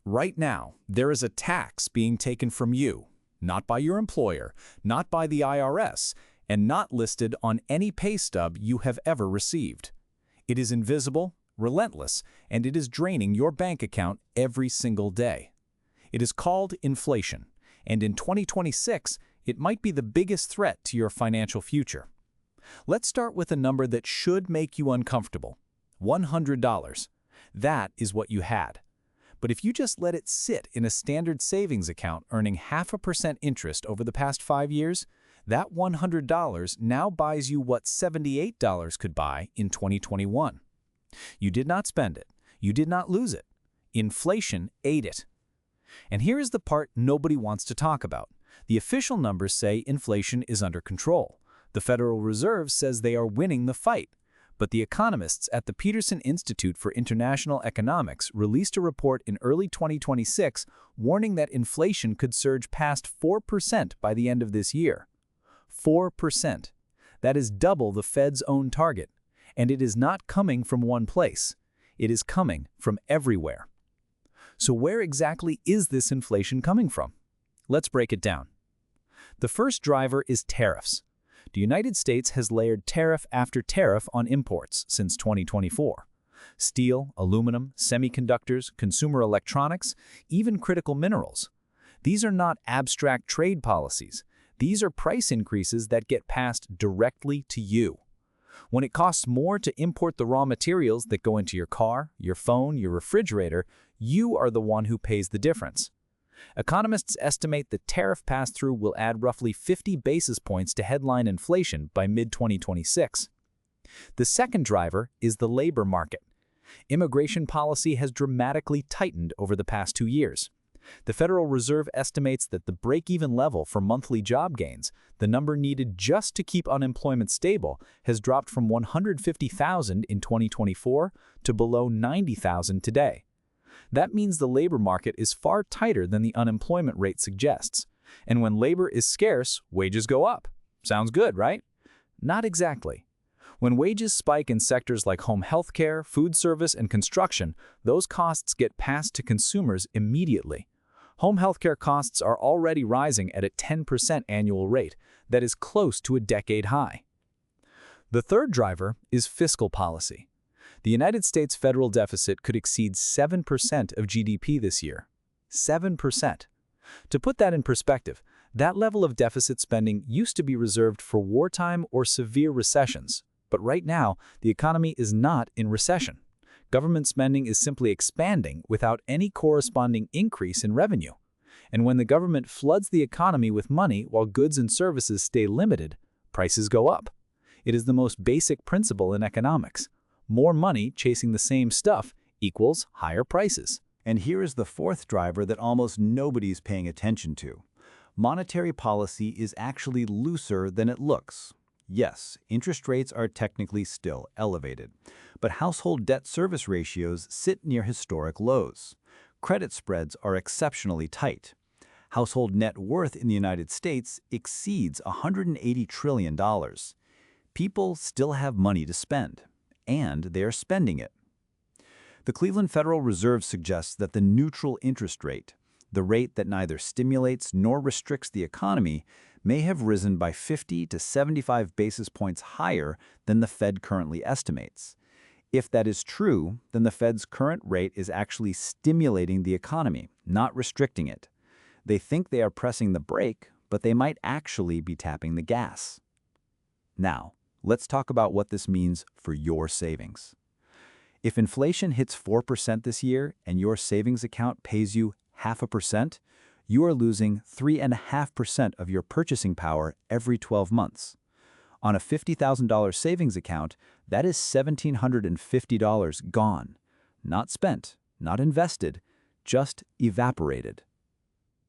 Right now, there is a tax being taken from you, not by your employer, not by the IRS, and not listed on any pay stub you have ever received. It is invisible, relentless, and it is draining your bank account every single day. It is called inflation, and in 2026, it might be the biggest threat to your financial future. Let's start with a number that should make you uncomfortable: $100. That is what you had. But if you just let it sit in a standard savings account earning 0.5% interest over the past 5 years, that $100 now buys you what $78 could buy in 2021. You did not spend it. You did not lose it. Inflation ate it. And here is the part nobody wants to talk about. The official numbers say inflation is under control. The Federal Reserve says they are winning the fight. But the economists at the Peterson Institute for International Economics released a report in early 2026 warning that inflation could surge past 4% by the end of this year. 4%. That is double the Fed's own target. And it is not coming from one place. It is coming from everywhere. So where exactly is this inflation coming from? Let's break it down. The first driver is tariffs. The United States has layered tariff after tariff on imports since 2024. Steel, aluminum, semiconductors, consumer electronics, even critical minerals. These are not abstract trade policies. These are price increases that get passed directly to you. When it costs more to import the raw materials that go into your car, your phone, your refrigerator, you are the one who pays the difference. Economists estimate the tariff pass-through will add roughly 50 basis points to headline inflation by mid-2026. The second driver is the labor market. Immigration policy has dramatically tightened over the past 2 years. The Federal Reserve estimates that the break-even level for monthly job gains, the number needed just to keep unemployment stable, has dropped from 150,000 in 2024 to below 90,000 today. That means the labor market is far tighter than the unemployment rate suggests. And when labor is scarce, wages go up. Sounds good, right? Not exactly. When wages spike in sectors like home healthcare, food service, and construction, those costs get passed to consumers immediately. Home healthcare costs are already rising at a 10% annual rate that is close to a decade high. The third driver is fiscal policy. The United States federal deficit could exceed 7% of GDP this year. 7%. To put that in perspective, that level of deficit spending used to be reserved for wartime or severe recessions. But right now, the economy is not in recession. Government spending is simply expanding without any corresponding increase in revenue. And when the government floods the economy with money while goods and services stay limited, prices go up. It is the most basic principle in economics. More money chasing the same stuff equals higher prices. And here is the fourth driver that almost nobody's paying attention to. Monetary policy is actually looser than it looks. Yes, interest rates are technically still elevated, but household debt service ratios sit near historic lows. Credit spreads are exceptionally tight. Household net worth in the United States exceeds $180 trillion. People still have money to spend, and they are spending it. The Cleveland Federal Reserve suggests that the neutral interest rate, the rate that neither stimulates nor restricts the economy, may have risen by 50 to 75 basis points higher than the Fed currently estimates. If that is true, then the Fed's current rate is actually stimulating the economy, not restricting it. They think they are pressing the brake, but they might actually be tapping the gas. Now, let's talk about what this means for your savings. If inflation hits 4% this year and your savings account pays you 0.5%, you are losing 3.5% of your purchasing power every 12 months. On a $50,000 savings account, that is $1,750 gone. Not spent, not invested, just evaporated.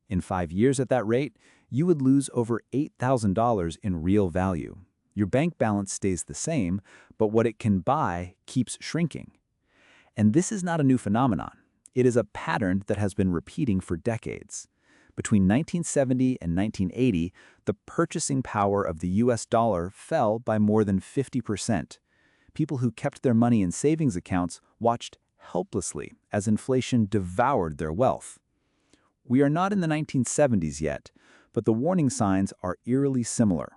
In 5 years at that rate, you would lose over $8,000 in real value. Your bank balance stays the same, but what it can buy keeps shrinking. And this is not a new phenomenon. It is a pattern that has been repeating for decades. Between 1970 and 1980, the purchasing power of the US dollar fell by more than 50%. People who kept their money in savings accounts watched helplessly as inflation devoured their wealth. We are not in the 1970s yet, but the warning signs are eerily similar.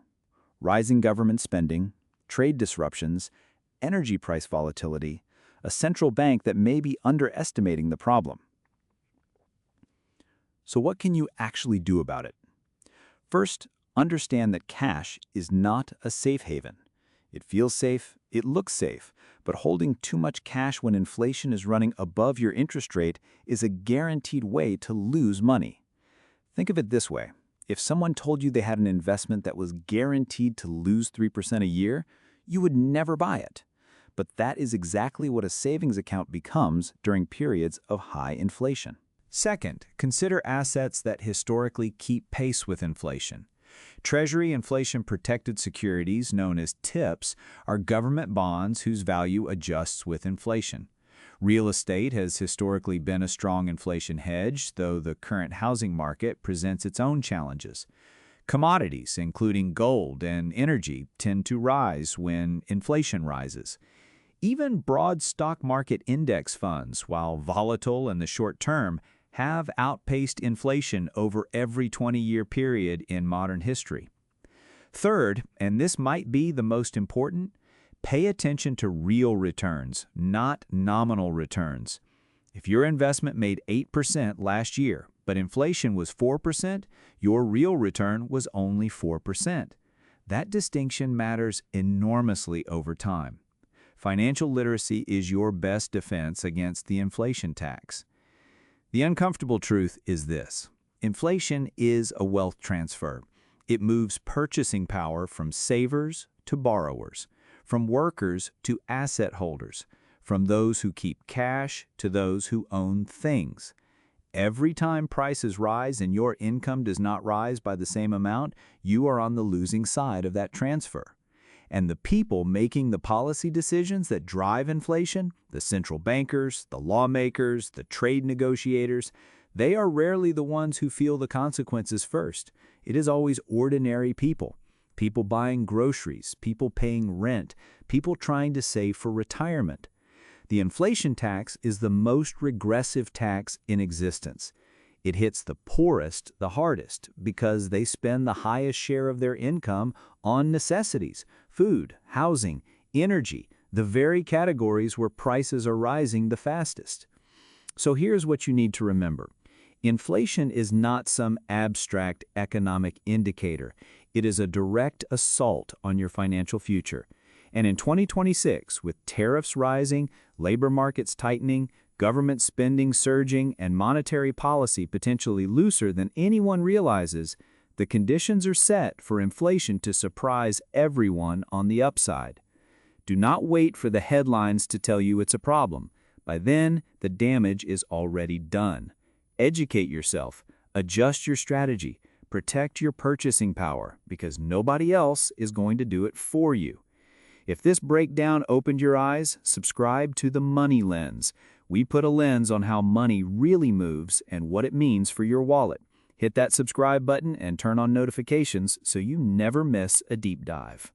Rising government spending, trade disruptions, energy price volatility, a central bank that may be underestimating the problem. So what can you actually do about it? First, understand that cash is not a safe haven. It feels safe, it looks safe, but holding too much cash when inflation is running above your interest rate is a guaranteed way to lose money. Think of it this way. If someone told you they had an investment that was guaranteed to lose 3% a year, you would never buy it. But that is exactly what a savings account becomes during periods of high inflation. Second, consider assets that historically keep pace with inflation. Treasury inflation-protected securities, known as TIPS, are government bonds whose value adjusts with inflation. Real estate has historically been a strong inflation hedge, though the current housing market presents its own challenges. Commodities, including gold and energy, tend to rise when inflation rises. Even broad stock market index funds, while volatile in the short term, have outpaced inflation over every 20-year period in modern history. Third, and this might be the most important, pay attention to real returns, not nominal returns. If your investment made 8% last year, but inflation was 4%, your real return was only 4%. That distinction matters enormously over time. Financial literacy is your best defense against the inflation tax. The uncomfortable truth is this: inflation is a wealth transfer. It moves purchasing power from savers to borrowers, from workers to asset holders, from those who keep cash to those who own things. Every time prices rise and your income does not rise by the same amount, you are on the losing side of that transfer. And the people making the policy decisions that drive inflation, the central bankers, the lawmakers, the trade negotiators, they are rarely the ones who feel the consequences first. It is always ordinary people. People buying groceries, people paying rent, people trying to save for retirement. The inflation tax is the most regressive tax in existence. It hits the poorest the hardest because they spend the highest share of their income on necessities, food, housing, energy, the very categories where prices are rising the fastest. So here's what you need to remember. Inflation is not some abstract economic indicator. It is a direct assault on your financial future. And in 2026, with tariffs rising, labor markets tightening, government spending surging, and monetary policy potentially looser than anyone realizes, the conditions are set for inflation to surprise everyone on the upside. Do not wait for the headlines to tell you it's a problem. By then, the damage is already done. Educate yourself, adjust your strategy, protect your purchasing power, because nobody else is going to do it for you. If this breakdown opened your eyes, subscribe to The Money Lens. We put a lens on how money really moves and what it means for your wallet. Hit that subscribe button and turn on notifications so you never miss a deep dive.